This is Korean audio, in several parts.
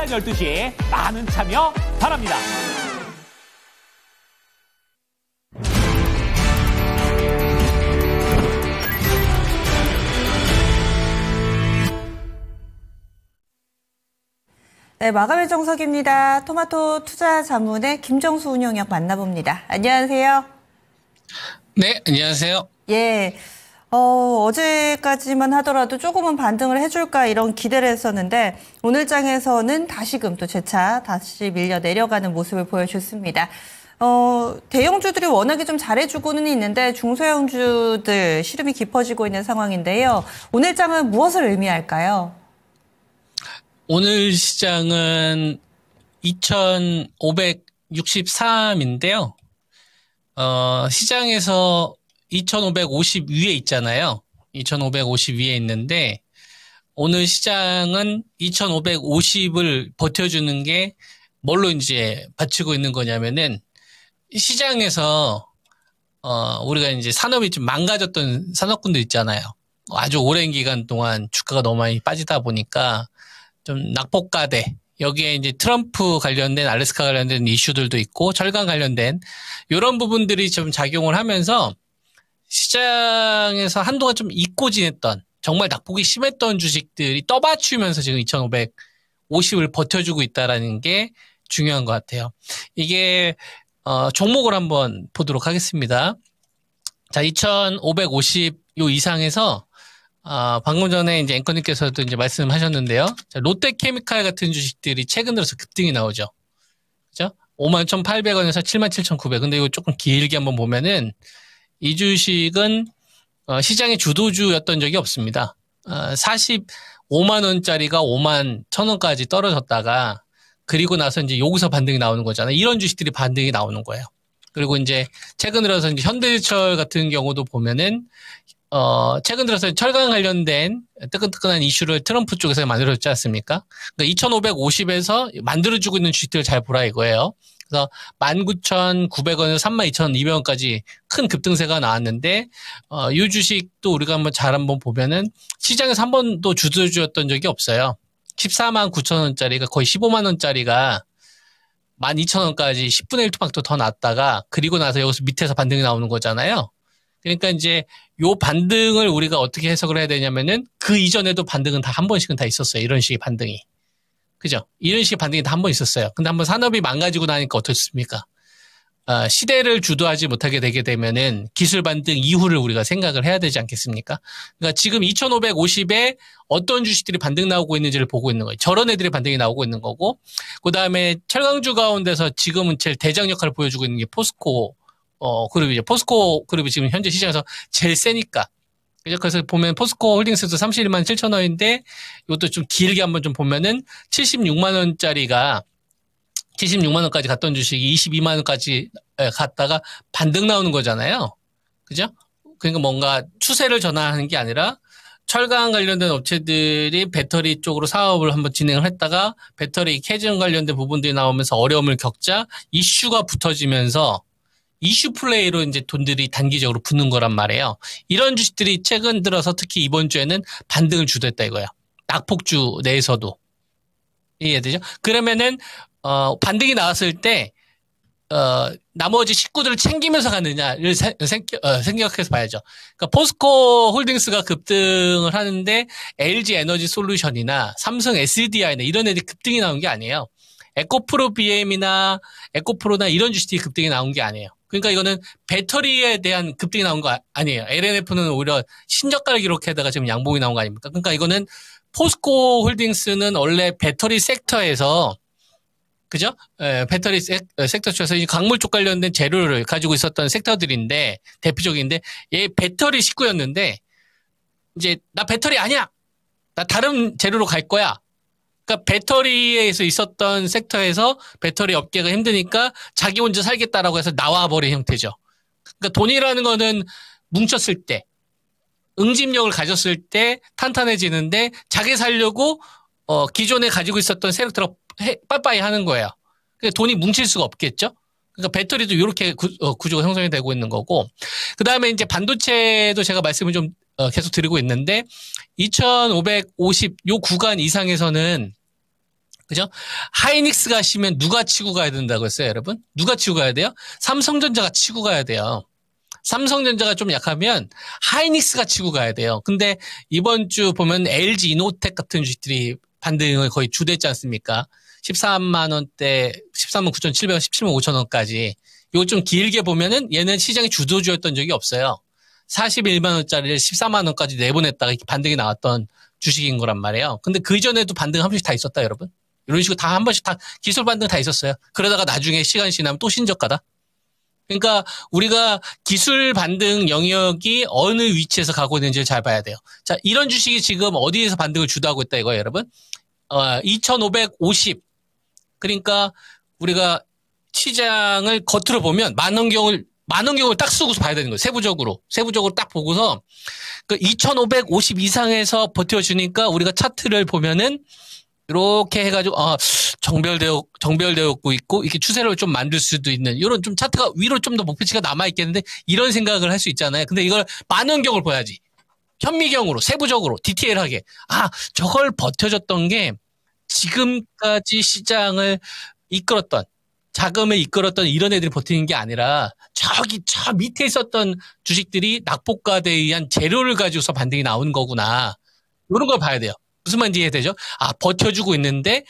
오전 12시 많은 참여 바랍니다. 네, 마감의 정석입니다. 토마토 투자 자문의 김정수 운영역 만나봅니다. 안녕하세요. 네, 안녕하세요. 예. 어제까지만 하더라도 조금은 반등을 해줄까 이런 기대를 했었는데 오늘 장에서는 다시금 또 재차 다시 밀려 내려가는 모습을 보여줬습니다. 대형주들이 워낙에 좀 잘해주고는 있는데 중소형주들 시름이 깊어지고 있는 상황인데요. 오늘 장은 무엇을 의미할까요? 오늘 시장은 2563인데요. 시장에서 2550 위에 있잖아요. 2550 위에 있는데, 오늘 시장은 2550을 버텨주는 게 뭘로 이제 받치고 있는 거냐면은, 시장에서, 우리가 이제 산업이 좀 망가졌던 산업군들 있잖아요. 아주 오랜 기간 동안 주가가 너무 많이 빠지다 보니까, 좀 낙폭과대, 여기에 이제 트럼프 관련된 알래스카 관련된 이슈들도 있고 철강 관련된 이런 부분들이 좀 작용을 하면서 시장에서 한동안 좀 잊고 지냈던 정말 낙폭이 심했던 주식들이 떠받치면서 지금 2550을 버텨주고 있다라는 게 중요한 것 같아요. 이게 종목을 한번 보도록 하겠습니다. 자, 2550 요 이상에서 방금 전에 이제 앵커님께서도 이제 말씀하셨는데요. 자, 롯데케미칼 같은 주식들이 최근 들어서 급등이 나오죠. 그죠? 51,800원에서 77,900원. 근데 이거 조금 길게 한번 보면은 이 주식은 시장의 주도주였던 적이 없습니다. 45만원짜리가 51,000원까지 떨어졌다가 그리고 나서 이제 여기서 반등이 나오는 거잖아요. 이런 주식들이 반등이 나오는 거예요. 그리고 이제 최근 들어서 이제 현대철 같은 경우도 보면은 최근 들어서 철강 관련된 뜨끈뜨끈한 이슈를 트럼프 쪽에서 만들어줬지 않습니까? 그러니까 2550에서 만들어주고 있는 주식들을 잘 보라 이거예요. 그래서 19,900원에서 32,200원까지 큰 급등세가 나왔는데, 이 주식도 우리가 한번 보면은 시장에서 한 번도 주도주였던 적이 없어요. 14만 9천원짜리가 거의 15만원짜리가 12,000원까지 10분의 1 토막도 더 났다가, 그리고 나서 여기서 밑에서 반등이 나오는 거잖아요. 그러니까 이제 요 반등을 우리가 어떻게 해석을 해야 되냐면은 그 이전에도 반등은 다 한 번씩은 다 있었어요. 이런 식의 반등이. 그죠? 이런 식의 반등이 다 한 번 있었어요. 근데 한번 산업이 망가지고 나니까 어떻습니까? 시대를 주도하지 못하게 되게 되면은 기술 반등 이후를 우리가 생각을 해야 되지 않겠습니까? 그러니까 지금 2550에 어떤 주식들이 반등 나오고 있는지를 보고 있는 거예요. 저런 애들이 반등이 나오고 있는 거고, 그 다음에 철강주 가운데서 지금은 제일 대장 역할을 보여주고 있는 게 포스코 그룹이죠. 포스코 그룹이 지금 현재 시장에서 제일 세니까. 그래서 보면 포스코 홀딩스도 31만 7천원인데 이것도 좀 길게 한번 좀 보면은 76만원짜리가 76만원까지 갔던 주식이 22만원까지 갔다가 반등 나오는 거잖아요. 그죠? 그러니까 뭔가 추세를 전환하는 게 아니라 철강 관련된 업체들이 배터리 쪽으로 사업을 한번 진행을 했다가 배터리 캐전 관련된 부분들이 나오면서 어려움을 겪자 이슈가 붙어지면서 이슈 플레이로 이제 돈들이 단기적으로 붙는 거란 말이에요. 이런 주식들이 최근 들어서 특히 이번 주에는 반등을 주도했다 이거예요. 낙폭주 내에서도. 이해되죠? 그러면은, 반등이 나왔을 때, 나머지 식구들을 챙기면서 가느냐를 생각해서 봐야죠. 그러니까 포스코 홀딩스가 급등을 하는데 LG 에너지 솔루션이나 삼성 SDI나 이런 애들이 급등이 나온 게 아니에요. 에코프로 BM이나 에코프로나 이런 주식들이 급등이 나온 게 아니에요. 그러니까 이거는 배터리에 대한 급등이 나온 거 아니에요. LNF는 오히려 신저가를 기록해다가 지금 양봉이 나온 거 아닙니까? 그러니까 이거는 포스코 홀딩스는 원래 배터리 섹터에서 그죠? 배터리 섹터 쪽에서 광물 쪽 관련된 재료를 가지고 있었던 섹터들인데 대표적인데 얘 배터리 식구였는데 이제 나 배터리 아니야. 나 다른 재료로 갈 거야. 그러니까 배터리에서 있었던 섹터에서 배터리 업계가 힘드니까 자기 혼자 살겠다라고 해서 나와버린 형태죠. 그러니까 돈이라는 거는 뭉쳤을 때, 응집력을 가졌을 때 탄탄해지는데 자기 살려고 기존에 가지고 있었던 섹터로 빠빠이 하는 거예요. 그러니까 돈이 뭉칠 수가 없겠죠. 그러니까 배터리도 이렇게 구조가 형성이 되고 있는 거고, 그 다음에 이제 반도체도 제가 말씀을 좀 계속 드리고 있는데 2550 요 구간 이상에서는 그죠? 하이닉스 가시면 누가 치고 가야 된다고 했어요, 여러분? 누가 치고 가야 돼요? 삼성전자가 치고 가야 돼요. 삼성전자가 좀 약하면 하이닉스가 치고 가야 돼요. 근데 이번 주 보면 LG 이노텍 같은 주식들이 반등을 거의 주도했지 않습니까? 13만 원대, 13만 9,700원, 17만 5천 원까지. 이거 좀 길게 보면은 얘는 시장의 주도주였던 적이 없어요. 41만 원짜리를 14만 원까지 내보냈다가 이렇게 반등이 나왔던 주식인 거란 말이에요. 근데 그 이전에도 반등 한 번씩 다 있었다, 여러분. 이런 식으로 다 한 번씩 다 기술 반등 다 있었어요. 그러다가 나중에 시간이 지나면 또 신저가다. 그러니까 우리가 기술 반등 영역이 어느 위치에서 가고 있는지를 잘 봐야 돼요. 자, 이런 주식이 지금 어디에서 반등을 주도하고 있다 이거예요, 여러분. 2550. 그러니까 우리가 시장을 겉으로 보면 만원경을 딱 쓰고서 봐야 되는 거예요. 세부적으로 딱 보고서 그 2550 이상에서 버텨주니까 우리가 차트를 보면은 이렇게 해가지고 정별되었고 있고 이렇게 추세를 좀 만들 수도 있는 이런 좀 차트가 위로 좀 더 목표치가 남아 있겠는데 이런 생각을 할 수 있잖아요. 근데 이걸 만원경을 봐야지. 현미경으로 세부적으로 디테일하게 저걸 버텨줬던 게 지금까지 시장을 이끌었던 자금을 이끌었던 이런 애들이 버티는 게 아니라 저 밑에 있었던 주식들이 낙폭과대에 의한 재료를 가지고서 반등이 나오는 거구나. 이런 걸 봐야 돼요. 무슨 말인지 이해되죠? 버텨주고 있는데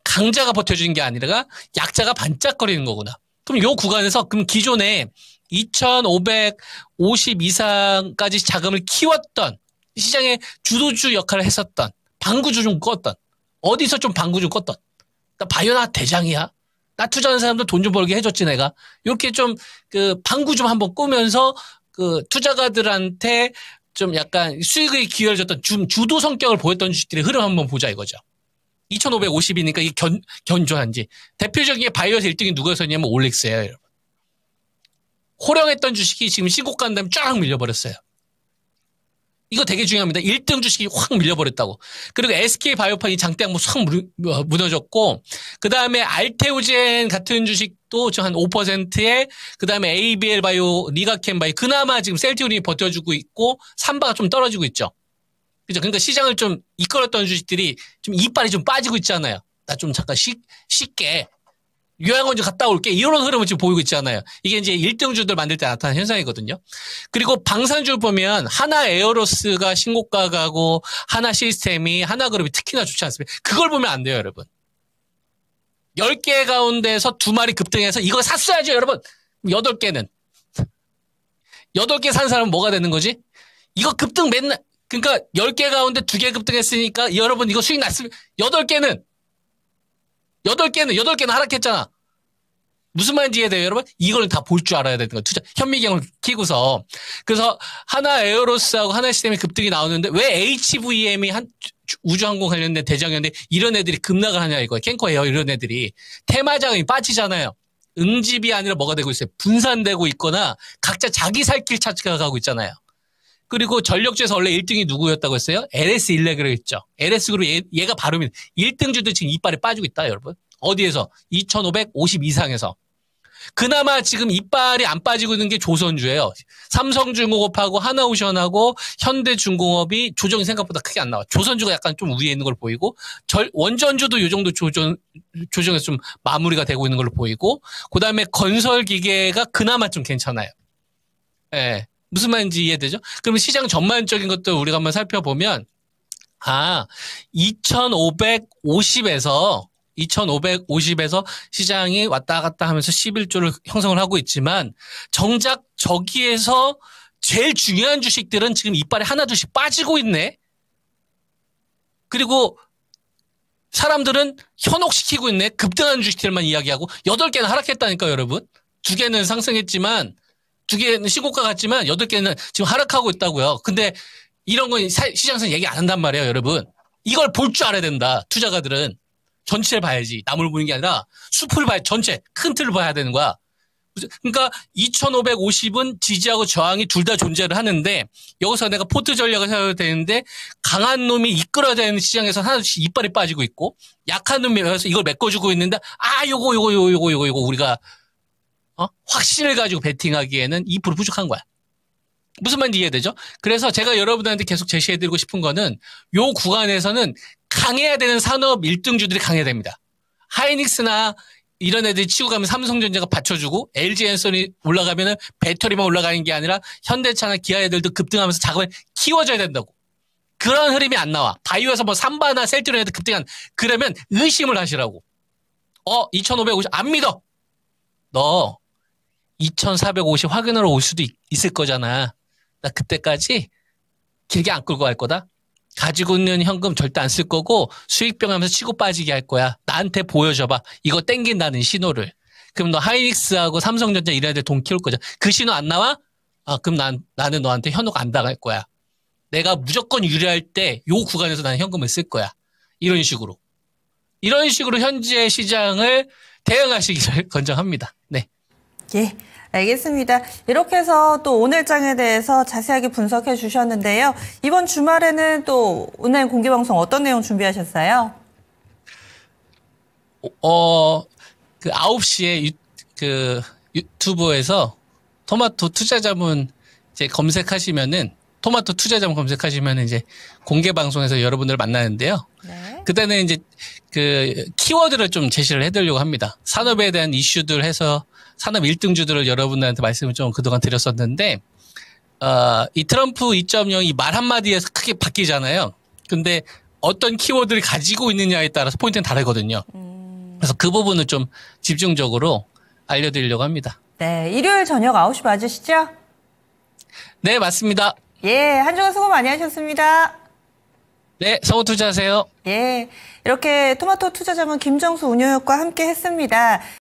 강자가 버텨주는 게 아니라 약자가 반짝거리는 거구나. 그럼 요 구간에서 그럼 기존에 2550 이상까지 자금을 키웠던 시장의 주도주 역할을 했었던 방구주 좀 껐던 어디서 좀 방구 좀 껐던 나 바이오나 대장이야. 나 투자하는 사람들 돈 좀 벌게 해줬지 내가. 이렇게 좀 그 방구 좀 한번 꾸면서 그 투자가들한테 좀 약간 수익을 기회를 줬던 주도 성격을 보였던 주식들의 흐름 한번 보자 이거죠. 2550이니까 이게 견조한지. 대표적인 바이오에서 1등이 누구였었냐면 올릭스예요, 여러분. 호령했던 주식이 지금 신고가 한 다음에 쫙 밀려버렸어요. 이거 되게 중요합니다. 1등 주식이 확 밀려버렸다고. 그리고 SK 바이오판이 장대 한번 확 무너졌고, 그 다음에 알테오젠 같은 주식도 지금 한 5%에, 그 다음에 ABL 바이오, 리가켄 바이오, 그나마 지금 셀티온이 버텨주고 있고, 삼바가 좀 떨어지고 있죠. 그죠? 그러니까 시장을 좀 이끌었던 주식들이 좀 이빨이 좀 빠지고 있잖아요. 나 좀 잠깐 쉽게. 요양원 좀 갔다 올게. 이런 흐름을 지금 보이고 있잖아요. 이게 이제 1등주들 만들 때 나타나는 현상이거든요. 그리고 방산주 보면 하나 에어로스가 신고가 가고 하나 시스템이 하나그룹이 특히나 좋지 않습니까? 그걸 보면 안 돼요, 여러분. 10개 가운데서 2마리 급등해서 이거 샀어야죠, 여러분. 8개는. 8개 산 사람은 뭐가 되는 거지? 이거 급등 맨날 그러니까 10개 가운데 2개 급등했으니까 여러분 이거 수익 났으면 8개는 하락했잖아. 무슨 말인지 이해돼요, 여러분? 이걸 다 볼 줄 알아야 되는 거야. 투자 현미경을 키고서. 그래서 하나 에어로스하고 하나 시스템이 급등이 나오는데 왜 HVM이 우주항공 관련된 대장이었는데 이런 애들이 급락을 하냐 이거야. 캔커에어 이런 애들이 테마 자금이 빠지잖아요. 응집이 아니라 뭐가 되고 있어요? 분산되고 있거나 각자 자기 살 길 찾아가고 있잖아요. 그리고 전력주에서 원래 1등이 누구였다고 했어요? LS1레그를 했죠. LS그룹 얘가 바로 1등주도 지금 이빨이 빠지고 있다, 여러분. 어디에서? 2550 이상에서. 그나마 지금 이빨이 안 빠지고 있는 게 조선주예요. 삼성중공업하고 하나오션하고 현대중공업이 조정이 생각보다 크게 안 나와. 조선주가 약간 좀 위에 있는 걸 보이고 원전주도 이 정도 조정에서 좀 마무리가 되고 있는 걸로 보이고 그다음에 건설기계가 그나마 좀 괜찮아요. 예. 무슨 말인지 이해되죠? 그러면 시장 전반적인 것도 우리가 한번 살펴보면 2550에서 시장이 왔다 갔다 하면서 11조를 형성을 하고 있지만 정작 저기에서 제일 중요한 주식들은 지금 이빨에 하나둘씩 빠지고 있네. 그리고 사람들은 현혹시키고 있네. 급등하는 주식들만 이야기하고 8개는 하락했다니까요, 여러분. 2개는 상승했지만 2개는 신고가 같지만 8개는 지금 하락하고 있다고요. 근데 이런 건 시장에서 얘기 안 한단 말이에요, 여러분. 이걸 볼 줄 알아야 된다. 투자가들은. 전체를 봐야지. 나무를 보는 게 아니라 숲을 봐야 전체 큰 틀을 봐야 되는 거야. 그러니까 2550은 지지하고 저항이 둘 다 존재를 하는데 여기서 내가 포트 전략을 세워야 되는데 강한 놈이 이끌어야 되는 시장에서 하나씩 이빨이 빠지고 있고 약한 놈이 여기서 이걸 메꿔주고 있는데 요거 우리가 확신을 가지고 베팅하기에는 2% 부족한 거야. 무슨 말인지 이해되죠? 그래서 제가 여러분한테 계속 제시해드리고 싶은 거는 요 구간에서는 강해야 되는 산업 1등주들이 강해야 됩니다. 하이닉스나 이런 애들이 치고 가면 삼성전자가 받쳐주고 LG엔솔이 올라가면은 배터리만 올라가는 게 아니라 현대차나 기아 애들도 급등하면서 자금을 키워줘야 된다고. 그런 흐름이 안 나와. 바이오에서 뭐 삼바나 셀트리온 애들 급등한 그러면 의심을 하시라고. 2550 안 믿어. 너 2450 확인하러 올 수도 있을 거잖아. 나 그때까지 길게 안 끌고 갈 거다. 가지고 있는 현금 절대 안 쓸 거고 수익병 하면서 치고 빠지게 할 거야. 나한테 보여줘봐. 이거 땡긴다는 신호를. 그럼 너 하이닉스하고 삼성전자 이런 애들 돈 키울 거잖아. 그 신호 안 나와? 그럼 나는 너한테 현혹 안 당할 거야. 내가 무조건 유리할 때 요 구간에서 나는 현금을 쓸 거야. 이런 식으로. 이런 식으로 현재 시장을 대응하시기를 권장합니다. 네. 예, 알겠습니다. 이렇게 해서 또 오늘장에 대해서 자세하게 분석해 주셨는데요. 이번 주말에는 또 은행 공개방송 어떤 내용 준비하셨어요? 그 9시에 유튜브에서 토마토 투자자문 이제 검색하시면은 토마토 투자자문 검색하시면은 이제 공개 방송에서 여러분들을 만나는데요. 네. 그때는 이제 그 키워드를 좀 제시를 해드리려고 합니다. 산업에 대한 이슈들 해서 산업 1등주들을 여러분들한테 말씀을 좀 그동안 드렸었는데, 이 트럼프 2.0이 말 한마디에서 크게 바뀌잖아요. 근데 어떤 키워드를 가지고 있느냐에 따라서 포인트는 다르거든요. 그래서 그 부분을 좀 집중적으로 알려드리려고 합니다. 네, 일요일 저녁 9시 맞으시죠? 네, 맞습니다. 예, 한 주간 수고 많이 하셨습니다. 네, 성우 투자하세요. 예, 이렇게 토마토 투자자문 김정수 운영역과 함께 했습니다.